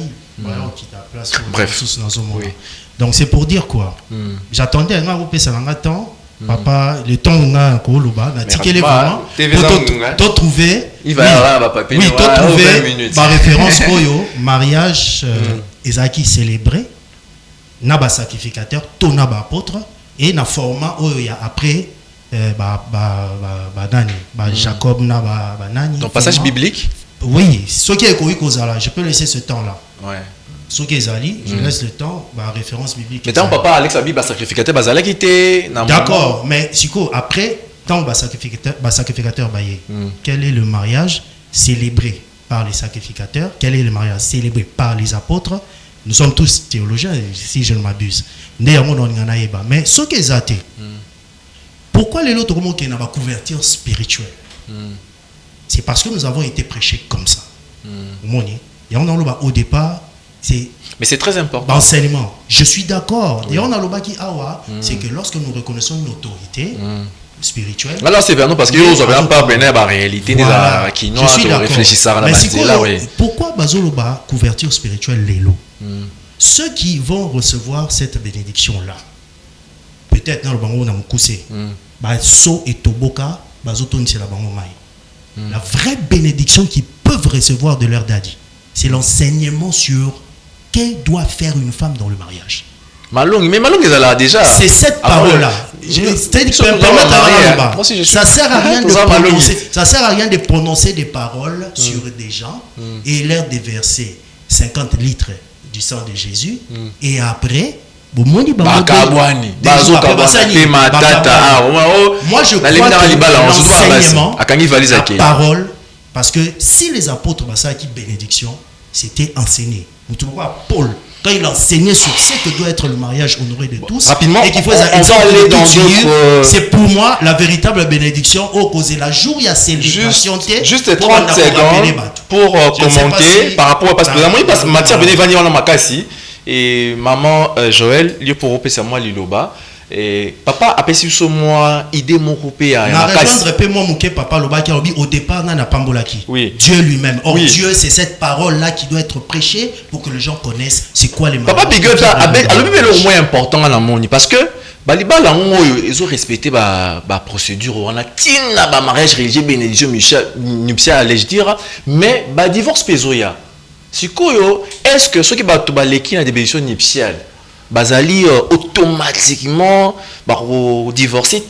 S2: qui t'a place.
S1: Bref.
S2: Oui. Donc c'est pour dire quoi. J'attendais un groupe ça n'a temps. Papa, le temps on a Koloba, n'a tiqué les vraiment. T'as trouvé.
S1: Il va y avoir papier.
S2: Oui, t'as trouvé. Par référence Koyo, mariage Ezaki célébré, n'a sacrificateur, ton apôtre. Et dans le format où il y a après Jacob na nani.
S1: Dans passage biblique.
S2: Oui, ce qui est connu je peux laisser ce temps là.
S1: Ouais.
S2: Ce qui est ali, je laisse le temps, référence biblique.
S1: Mais tant papa Alex Abi sacrificateur bazala qui était.
S2: D'accord, mais siko après tant sacrificateur quel est le mariage célébré par les sacrificateurs? Quel est le mariage célébré par les apôtres? Nous sommes tous théologiens, si je ne m'abuse. Mais ce qui est athée, pourquoi les autres mots qui n'ont pas couverture spirituelle? C'est parce que nous avons été prêchés comme ça. Au départ, c'est.
S1: Mais c'est très important.
S2: Enseignement. Je suis d'accord. Et on a le qui awa, c'est que lorsque nous reconnaissons une autorité spirituelle.
S1: Alors c'est vraiment parce que vous avez pas bien la réalité des qui nous réfléchissent à la
S2: pourquoi bazoloba couverture spirituelle l'élo? Ceux qui vont recevoir cette bénédiction-là, peut-être dans le bango na mukuse, so et toboka, bazoton c'est la bango mai. La vraie bénédiction qu'ils peuvent recevoir de leur daddy, c'est l'enseignement sur qu'est doit faire une femme dans le mariage.
S1: Mais Malong est là déjà.
S2: C'est cette parole-là. Ça sert à rien de prononcer. Ça sert à rien de prononcer des paroles sur des gens et leur déverser 50 litres du sang de Jésus et après moi je crois que l'enseignement la parole parce que si les apôtres qui bénédiction c'était enseigné. Vous vois Paul quand il enseignait sur ce que doit être le mariage honoré de tous
S1: rapidement
S2: et qu'il faut aller dans d'autres c'est pour moi la véritable bénédiction au cause la jour il y a célébration
S1: juste 30 secondes pour commenter par rapport parce que la moyenne parce que matière venait venir en makasi et maman Joël lieu pour repérer c'est moi Liloba et papa a passé sur moi idée mon coupé à
S2: papa Loba qui a dit au départ n'a pas mbolaki Dieu lui-même Dieu c'est cette parole là qui doit être prêchée pour que les gens connaissent c'est quoi les
S1: papa Biguel le moins important dans le monde parce que ils ont respecté la procédure on a tina mariage religieux bénédiction nuptiale allais-je dire mais divorce pesoya est-ce que ceux qui battent les na des bénédictions nuptiales bazali automatiquement divorcé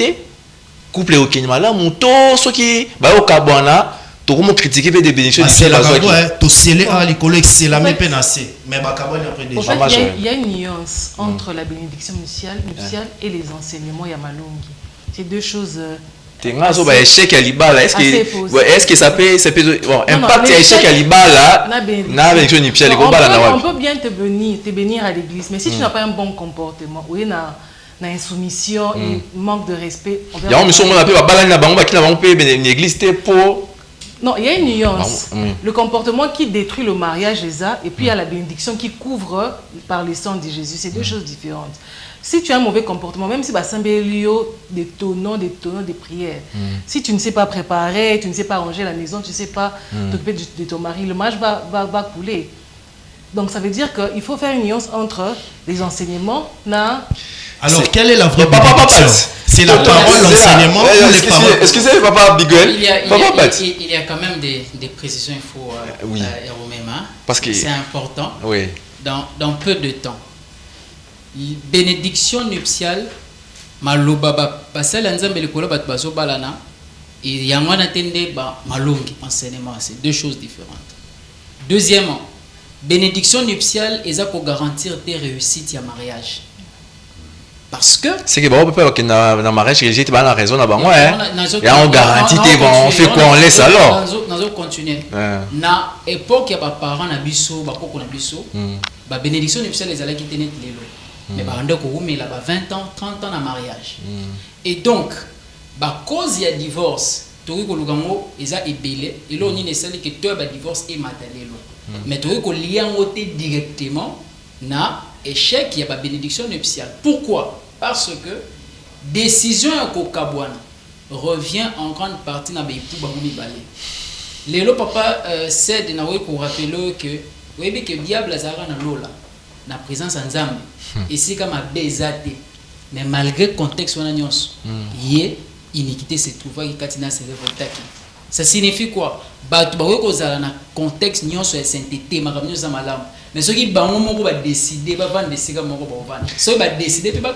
S1: couple au Kenya là moto ceux qui au Kabwana tout comment critiquer des bénédictions
S2: c'est la to scellé à l'école c'est la même penacé mais Kabwana après déjà
S5: il y a une nuance entre la bénédiction nuptiale et les enseignements yamalongi c'est deux choses
S1: échec à l'ibala est-ce que ça peut impact échec à l'ibala
S5: on peut bien te bénir à l'église mais si tu n'as pas un bon comportement ou une insoumission et manque de respect non il y a une nuance le comportement qui détruit le mariage et puis il y a la bénédiction qui couvre par le sang de Jésus c'est deux choses différentes. Si tu as un mauvais comportement, même si des tonneaux de prières, si tu ne sais pas préparer, tu ne sais pas ranger la maison, tu ne sais pas t'occuper de ton mari, le mariage va couler. Donc ça veut dire qu'il faut faire une nuance entre les enseignements.
S2: Alors quelle est la vraie bénédiction? C'est la parole, l'enseignement ou les paroles?
S1: Excusez papa Biguel.
S3: Il y a quand même des précisions, il faut
S1: parce que
S3: c'est important dans peu de temps. Bénédiction nuptiale maloba basala nzambe likolo bat bazo balana et yangwana tende ba malongi enseignement c'est deux choses différentes Deuxièmement, bénédiction nuptiale est pour garantir tes réussites à mariage. Parce que
S1: c'est que bon on peut que dans mariage j'ai pas la raison là bas ouais et on garantit on fait quoi on laisse alors
S3: nous continuer na époque ya ba parents na biso ba koko na biso ba bénédiction nuptiale les allait quitter net lelo mais ba rendre ko mais là ba 20 ans 30 ans na mariage et donc ba cause ya divorce tori ko lugango eza ebele et là on ne sait que toi ba divorce et matalelo mais tori ko lié en côté directement na échec ya ba bénédiction nuptiale. Pourquoi? Parce que décision ya kokabwana revient en grande partie na bepu ba moni balé. Lelo papa cède na we ko rappeler que oui que diable azara na lola na présence en Nzambe et c'est comme a bezate mais malgré contexte wana nyonso yé iniquité se trouva ki katina se revoltaki. Ça signifie quoi? Ba to ba ko zala na contexte nyonso ya sainteté makamyo za malamu. Mais ceux qui vont décider, ils vont décider comment ils vont ceux qui vont décider, ils vont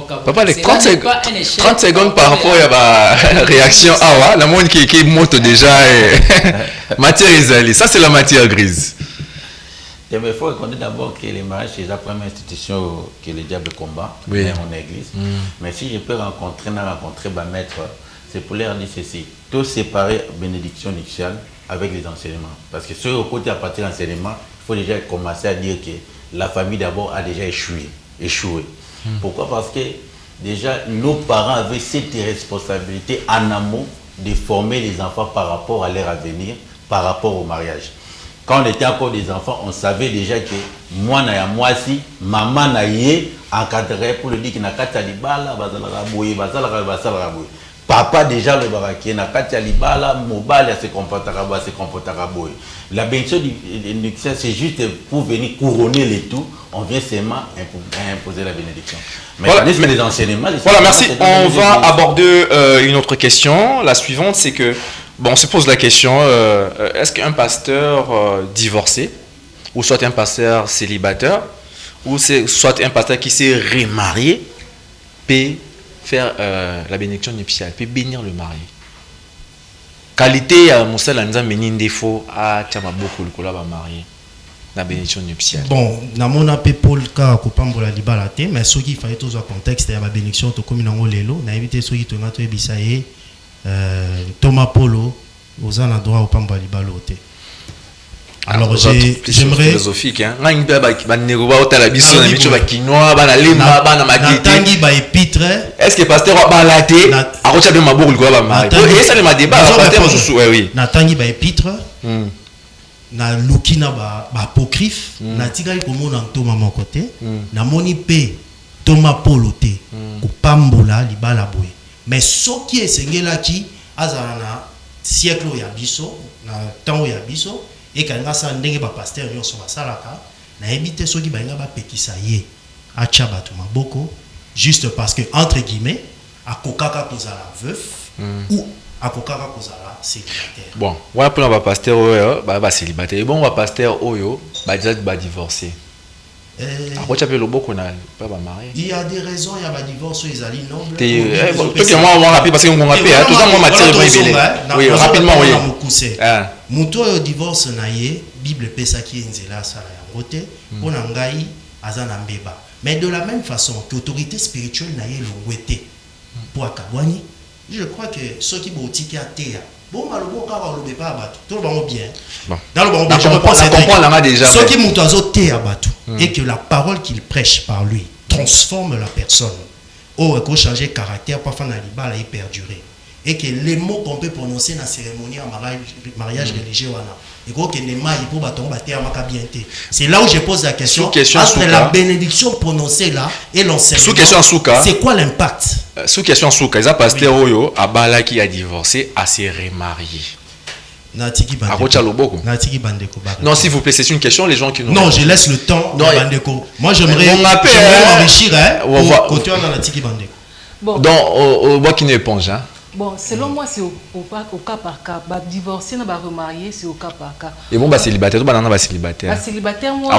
S1: papa, les 30 secondes par rapport à la réaction, ah ouais, la monde qui monte déjà, matière isolée, ça c'est la matière grise.
S4: Il faut reconnaître d'abord que les mariages, c'est la première institution que le diable combat, même en église. Mais si je peux rencontrer ma maître, c'est pour leur dire ceci, tout séparer bénédiction nuptiale avec les enseignements. Parce que ceux au côté à partir de l'enseignement, il faut déjà commencer à dire que la famille d'abord a déjà échoué. Pourquoi? Parce que déjà nos parents avaient cette responsabilité en amont de former les enfants par rapport à leur avenir, par rapport au mariage. Quand on était encore des enfants, on savait déjà que moi, si maman n'a encadré pour le dire qu'il n'a qu'à talibala, papa déjà le baraki na katia libala mobile se comportera la bénédiction nuptiale c'est juste pour venir couronner les tout, on vient seulement imposer la bénédiction. Mais voilà, les enseignements
S1: voilà, merci. On va aborder une autre question. La suivante, c'est que bon, on se pose la question est-ce qu'un pasteur divorcé ou soit un pasteur célibataire ou soit un pasteur qui s'est remarié peut faire la bénédiction nuptiale, peut bénir le mari? Qualité à Moussa Lanza Menin défaut à Tchamaboko le collab marié. La bénédiction nuptiale.
S2: Bon, namona pe Paul ka kopambola libala te, mais ce qui fallait tous au contexte ya la bénédiction to comme nango lelo, na éviter ceux qui to ngato ebisaye Thomas Polo aux en droit au pambola libala te. Alors j'aimerais
S1: philosophique hein. Nang ba ba negoba otala biso na micho ba kinoa ba na lemba ba na makete.
S2: Tangi ba épître.
S1: Est-ce que pasteur ba laté a rocha bien maboko ko ba mari. Et ça le ma débat pasteur sous oui.
S2: Na tangi ba épître. Na lukina ba apocryphe, na tikali komona Thomas mon côté, na moni pe Thomas Polo te ko pambola libala boye. Mais ce qui est sengelaki azana na siècle ya biso, na temps ya biso. Et quand on a ndenge ba pasteur nyonso basalaka na ebité soki bainga ba pekisa ye acha batu maboko juste parce que entre guillemets akokaka kozala veuf ou akokaka kozala célibataire.
S1: Bon, voilà pour ba pasteur oyo ba célibataire. Bon ba pasteur oyo ba déjà ba divorcé.
S2: Il y a des raisons, il y a des divorces, ils allaient nobles.
S1: Tout que moi rapide parce que on rappelle tout ça moi matière oui rapidement oui.
S2: Muto divorce na ye Bible pesa ki nzela sala ya ngote pona ngai azana mbeba. Mais de la même façon que l'autorité spirituelle na ye longwete pour akabwani, je crois que ceux qui botiki a terre bon malobo ka ba lobe pa batu tout le bien. Dans le bon je comprends
S1: là déjà.
S2: Ceux qui muto terre batu et que la parole qu'il prêche par lui transforme la personne. Oh, il faut changer de caractère pour faire la et perdurer. Et que les mots qu'on peut prononcer dans la cérémonie en mariage religieux, c'est là où je pose la question. Entre la bénédiction prononcée là et l'enseignement, c'est quoi l'impact?
S1: Sous question Souka, il y a un pasteur Oyo, Abala qui a divorcé, a s'est remarié. Non, s'il vous plaît, c'est une question, les gens qui nous...
S2: Non, je laisse le temps de Bandeko. Moi, j'aimerais m'enrichir pour continuer dans la Tiki Bandeko.
S1: Donc, au bois qui n'est éponge, hein?
S5: Bon, selon moi, c'est au cas par cas. Divorcer, remarier, c'est au cas par cas.
S1: Et bon, célibataire, tout le monde célibataire.
S5: Célibataire, moi.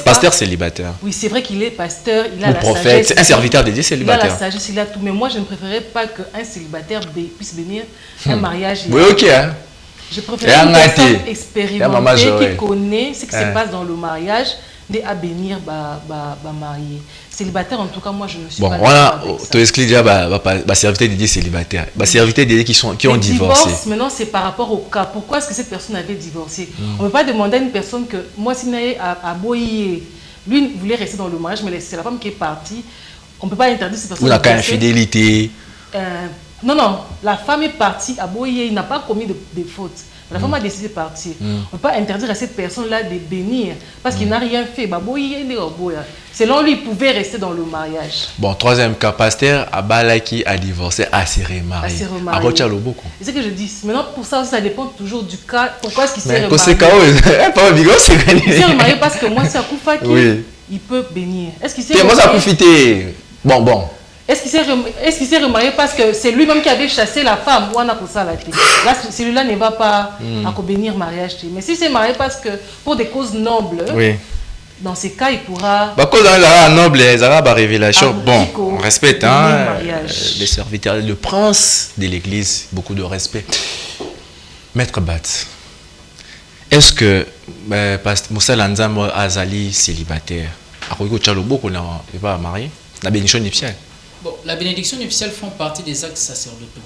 S1: Pasteur célibataire.
S5: Oui, c'est vrai qu'il est pasteur, il a la
S1: prophète, sagesse. Un serviteur dédié célibataire.
S5: Il a la sagesse, il a tout. Mais moi, je ne préférerais pas qu'un célibataire puisse venir un mariage.
S1: Oui, ok. Hein?
S5: Je préfère une personne expérimentée qui connaît ce qui se passe dans le mariage à bénir marié. Célibataire, en tout cas, moi, je ne suis pas d'accord avec ça.
S1: Tu expliques déjà, serviteur dédié célibataire. Serviteur dédié qui ont divorcé.
S5: Divorce, maintenant, c'est par rapport au cas. Pourquoi est-ce que cette personne avait divorcé? On ne peut pas demander à une personne que, moi, si à Boyer, lui voulait rester dans le mariage, mais c'est la femme qui est partie. On ne peut pas interdire cette personne.
S1: Ou la cas infidélité.
S5: Non, la femme est partie à Boyer, il n'a pas commis de fautes. La femme a décidé de partir. On ne peut pas interdire à cette personne-là de bénir parce qu'il n'a rien fait. Selon lui, il pouvait rester dans le mariage.
S1: Bon, troisième cas, pasteur Abalaki a divorcé, a s'est remarié.
S5: C'est ce que je dis. Maintenant, pour ça, ça dépend toujours du cas. Pourquoi est-ce qu'il s'est remarié? Il s'est remarié parce que moi, c'est à Koufaki, il peut bénir. Est-ce qu'il s'est remarié?
S1: Moi, ça a profité. Bon.
S5: Est-ce qu'il s'est remarié parce que c'est lui-même qui avait chassé la femme? Là, celui-là ne va pas à bénir mariage. Mais s'il s'est marié parce que pour des causes nobles, dans ces cas, il pourra...
S1: cause noble, ils ont la révélation. Bon, on respecte les serviteurs, le prince de l'église, beaucoup de respect. Maître Bat, est-ce que Moussa Lanzamo Azali célibataire, il va marier la bénédiction nuptiale?
S3: Bon, la bénédiction nuptiale font partie des actes sacerdotaux.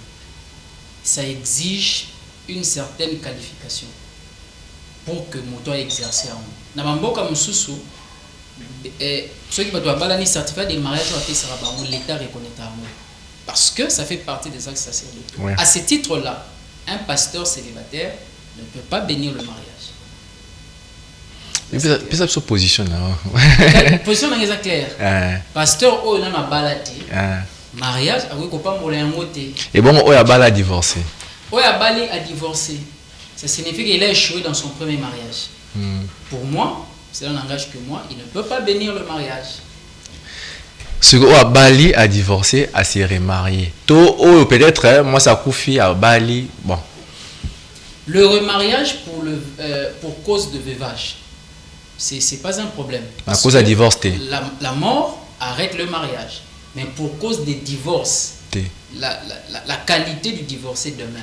S3: Ça exige une certaine qualification pour que mon doit exercer en nous. Dans mon cas, ceux qui doivent avoir un certificat de mariage, l'État reconnaît parce que ça fait partie des actes sacerdotaux. Ouais. À ce titre-là, un pasteur célibataire ne peut pas bénir le mariage.
S1: Puis ça se positionne là.
S3: La position est claire. Pasteur, oh, il a baladé. Mariage, il ne pas mourir en côté.
S1: Et bon, oh, il a divorcé.
S3: Oh, il a divorcé. Ça signifie qu'il a échoué dans son premier mariage. Pour moi, c'est un langage que moi, il ne peut pas bénir le mariage.
S1: Ce que Bali a divorcé, a s'est remarié. Peut-être, moi, ça confie à Bali. Bon.
S3: Le remariage pour cause de veuvage, c'est pas un problème.
S1: À cause de divorce,
S3: la mort arrête le mariage. Mais pour cause des divorces, la qualité du divorcé demeure.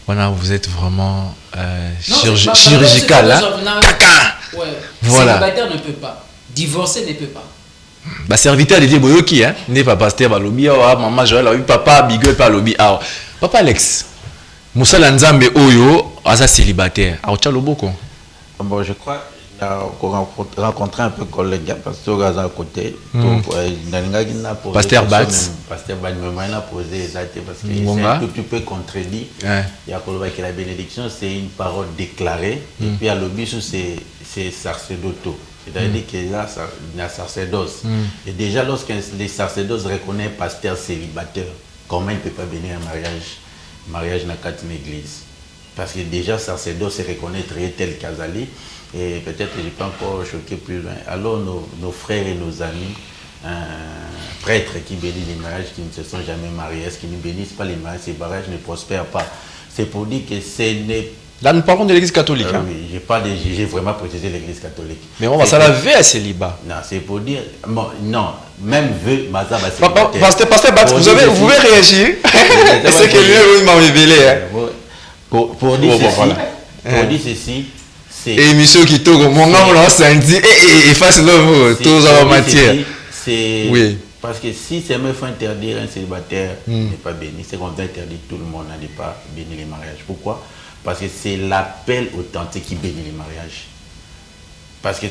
S1: Voilà, vous êtes vraiment chirurgical.
S3: Ouais. Voilà. Célibataire ne peut pas. Divorcé ne peut pas.
S1: Serviteur de Dieu, Boyoki, n'est pas pasteur, Balobi, maman Joël, papa, Biguel, Balobi, papa Alex, Moussa Lanzambe, Oyo, Asa célibataire.
S4: Bon, je crois rencontrer un peu collègue pasteur Gaza à côté. Donc,
S1: pasteur Bat.
S4: Pasteur Bat m'a posé exactement parce que c'est un tout petit peu contredit. Il y a que la bénédiction, c'est une parole déclarée. Et puis à l'obis, c'est sacerdotal. C'est-à-dire qu'il y a un sacerdoce. Et déjà, lorsque les sacerdoces reconnaissent un pasteur célibataire, comment il ne peut pas bénir un mariage dans une église? Parce que déjà, sacerdoce se reconnaît tel qu'Azali. Et peut-être que je peux encore choquer plus loin. Alors, nos frères et nos amis, prêtres qui bénissent les mariages qui ne se sont jamais mariés, est-ce qu'ils ne bénissent pas les mariages, ces mariages ne prospèrent pas. C'est pour dire que ce n'est...
S1: Là, nous parlons de l'église catholique.
S4: Oui, j'ai vraiment précisé l'église catholique.
S1: Mais on va ça la veut à célibat.
S4: Non, c'est pour dire... Bon, non, même veut, Mazab à
S1: célibataire. Pasteur Bat, vous pouvez réagir. C'est que lui m'a révélé.
S4: Pour dire ceci, c'est...
S1: Et monsieur qui tourne, mon nom là, ça dit, et face là, tous en matière.
S4: Oui. Parce que si c'est même faut interdire un célibataire n'est pas béni, c'est qu'on doit interdire tout le monde n'est pas bénir les mariages. Pourquoi? Parce que c'est l'appel authentique qui bénit les mariages. Parce que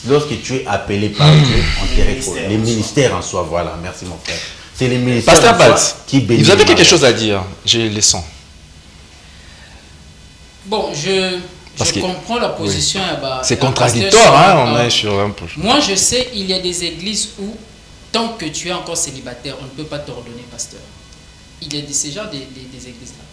S4: lorsque tu es appelé par Dieu, on te reconnaît. Les ministères en soi, voilà, merci mon frère. C'est les ministères en soi qui bénissent.
S1: Vous avez quelque chose à dire? J'ai les sons.
S3: Bon, je comprends la position.
S1: Oui. C'est contradictoire, on est sur un peu.
S3: Moi, je sais, il y a des églises où, tant que tu es encore célibataire, on ne peut pas t'ordonner pasteur. Il y a ces genres des églises-là.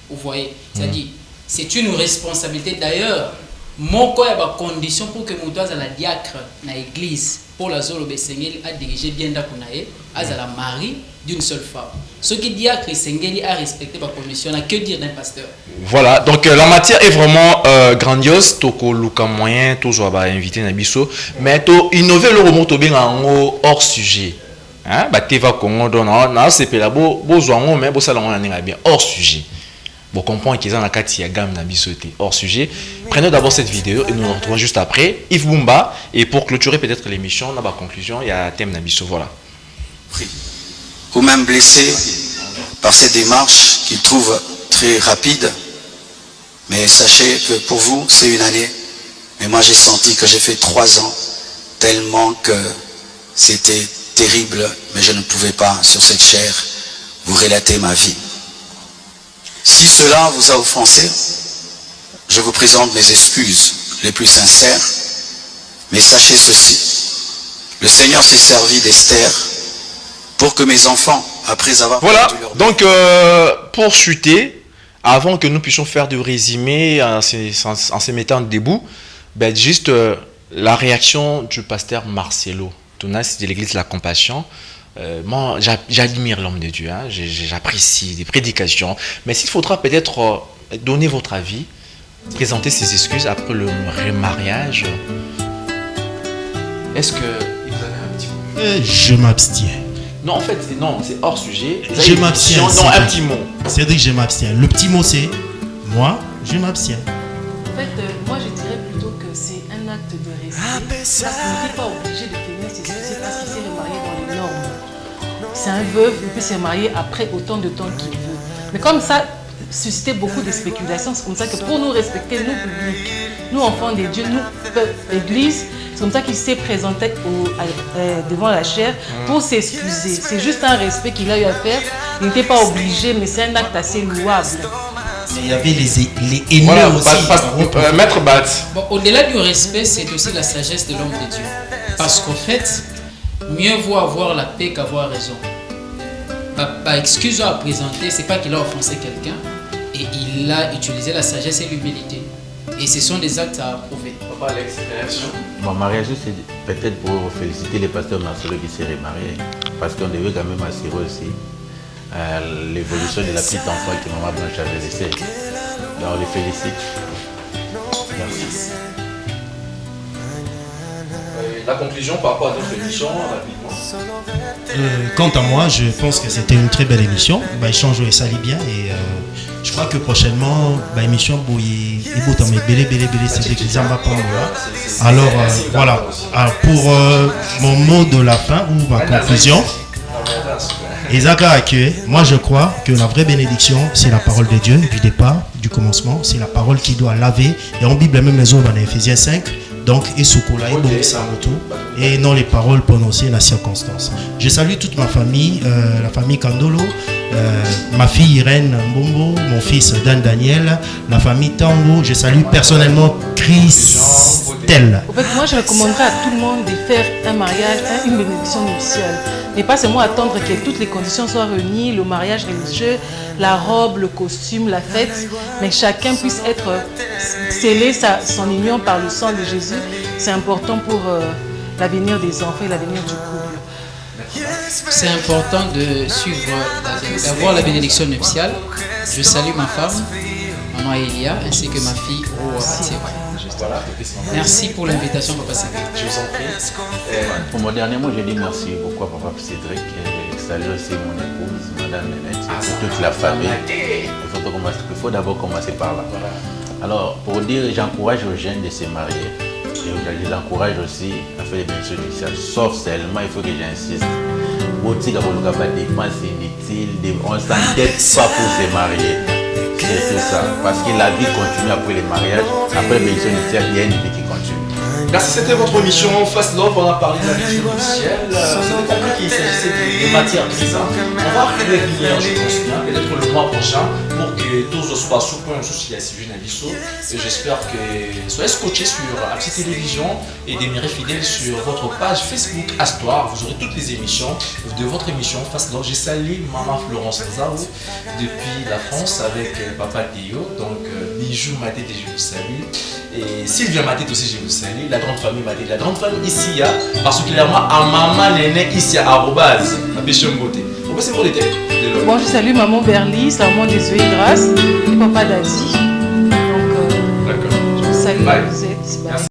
S3: Vous voyez, c'est-à-dire, c'est une responsabilité. D'ailleurs, mon corps a des conditions pour que mon toit à la diacre dans l'église, pour la zone Sengeli a dirigé bien d'akunae, à la mari d'une seule femme. Ce qui diacre Sengeli a respecté ma commission, que dire d'un pasteur?
S1: Voilà, donc la matière est vraiment grandiose. Toko luka moyen, toujours va inviter Nabiso, mais to innover le remonte bien en hors sujet. Hein, bah teva Congo donne, non c'est pas là, beau mais beau salon on est bien hors sujet. Bon, comprends qu'ils ont la carte il y a gamme d'ambisauté hors sujet. Prenez d'abord cette vidéo et nous nous retrouvons juste après. Yves Bumba, et pour clôturer peut-être l'émission, dans ma conclusion, il y a un thème d'ambiso. Voilà.
S6: Ou même blessé par cette démarche qu'il trouve très rapide. Mais sachez que pour vous, c'est une année. Mais moi, j'ai senti que j'ai fait 3 ans, tellement que c'était terrible, mais je ne pouvais pas, sur cette chair, vous relater ma vie. Si cela vous a offensé, je vous présente mes excuses les plus sincères, mais sachez ceci. Le Seigneur s'est servi d'Esther pour que mes enfants, après avoir...
S1: Voilà, donc pour chuter, avant que nous puissions faire du résumé en se mettant debout, ben juste la réaction du pasteur Marcelo Tounas de l'église de la Compassion. Moi, j'admire l'homme de Dieu, hein, j'apprécie des prédications, mais s'il faudra peut-être donner votre avis, présenter ses excuses après le remariage, est-ce que vous avez un petit mot?
S2: Je m'abstiens.
S1: Non, en fait, c'est hors sujet.
S2: Je m'abstiens.
S1: Non, un petit mot.
S2: C'est-à-dire que je m'abstiens. Le petit mot, c'est moi, je m'abstiens.
S5: En fait, moi, je dirais plutôt que c'est un acte de respect. Parce qu'on n'était pas obligé de venir s'excuser parce qu'il s'est remarié dans les normes. C'est un veuve, il peut se marier après autant de temps qu'il veut. Mais comme ça suscitait beaucoup de spéculations, c'est comme ça que pour nous respecter, nous publics, nous enfants de Dieu, nous peuple, église, c'est comme ça qu'il s'est présenté devant la chair pour s'excuser. C'est juste un respect qu'il a eu à faire. Il n'était pas obligé, mais c'est un acte assez louable.
S2: Il y avait les haineux voilà, aussi.
S1: Maître Bat.
S3: Bon, au-delà du respect, c'est aussi la sagesse de l'homme de Dieu. Parce qu'en fait, mieux vaut avoir la paix qu'avoir raison. Par excuse à présenter, c'est pas qu'il a offensé quelqu'un, et il a utilisé la sagesse et l'humilité. Et ce sont des actes à approuver.
S1: Papa Alex, réaction.
S4: Bon, ma réaction, c'est peut-être pour féliciter les pasteurs Marcelo qui s'est remarié, parce qu'on devait quand même assurer aussi l'évolution de la petite enfant que maman Blanche avait laissée. Donc on les félicite. Merci.
S1: La conclusion par rapport à notre émission, rapidement.
S2: Quant à moi, je pense que c'était une très belle émission. Échange et sali bien et je crois que prochainement, l'émission Boye et Botamé Bélé c'est l'église en bas. Alors voilà. Alors, pour mon mot de la fin ou ma conclusion. Moi je crois que la vraie bénédiction c'est la parole de Dieu du départ, du commencement, c'est la parole qui doit laver. Et en Bible même les œuvres dans Éphésiens 5, donc et Soukola et Bongisamoto et non les paroles prononcées dans la circonstance. Je salue toute ma famille, la famille Kandolo, ma fille Irène Mbombo, mon fils Dan Daniel, la famille Tango. Je salue personnellement Christelle.
S5: En fait, moi je recommanderais à tout le monde de faire un mariage, une bénédiction nuptiale. Mais pas seulement attendre que toutes les conditions soient réunies, le mariage religieux, la robe, le costume, la fête, mais chacun puisse être scellé son union par le sang de Jésus. C'est important pour l'avenir des enfants et l'avenir du couple.
S3: C'est important de suivre, d'avoir la bénédiction nuptiale. Je salue ma femme, maman Elia, ainsi que ma fille Roa. Voilà. Merci pour l'invitation, Papa Cédric. Je vous en prie.
S4: Pour mon dernier mot, je dis merci beaucoup à Papa Cédric. Je salue aussi mon épouse, Madame Nénette, et toute la famille. Il faut d'abord commencer par là. Alors, pour dire, j'encourage aux jeunes de se marier. Et je les encourage aussi à faire les bénédictions nuptiales. Sauf seulement, il faut que j'insiste. Boutique à vos dépenses inutiles, on ne s'endette pas pour se marier. C'est tout ça. Parce que la vie continue après le mariage. Après bénédiction nuptiale, il y a une vie qui continue.
S1: Merci, c'était votre émission Face Love. On a parlé de la vie nuptiale. Vous avez compris qu'il s'agissait des matières grises. On va revenir, je pense bien, peut-être le mois prochain, pour que tous soient sous point aussi à sujet d'Abisso. Et j'espère que vous soyez scotchés sur la petite télévision et demeurez fidèles sur votre page Facebook Astoire. Vous aurez toutes les émissions de votre émission Face Love. J'ai salué Maman Florence Zao depuis la France avec Papa Théo. Donc, Bijou Maté, je vous salue. Et Sylvia Maté aussi, je vous salue. La grande famille Maté, la grande famille ici, particulièrement à Maman Néné ici à arrobase, à Péchon Beauté. Pourquoi c'est pour l'été?
S5: Bon, je salue Maman Berly, sa maman des œufs et grâce, et Papa Dadi. Donc, je vous salue.
S1: Bye.
S5: Vous êtes. Bye.
S1: Merci.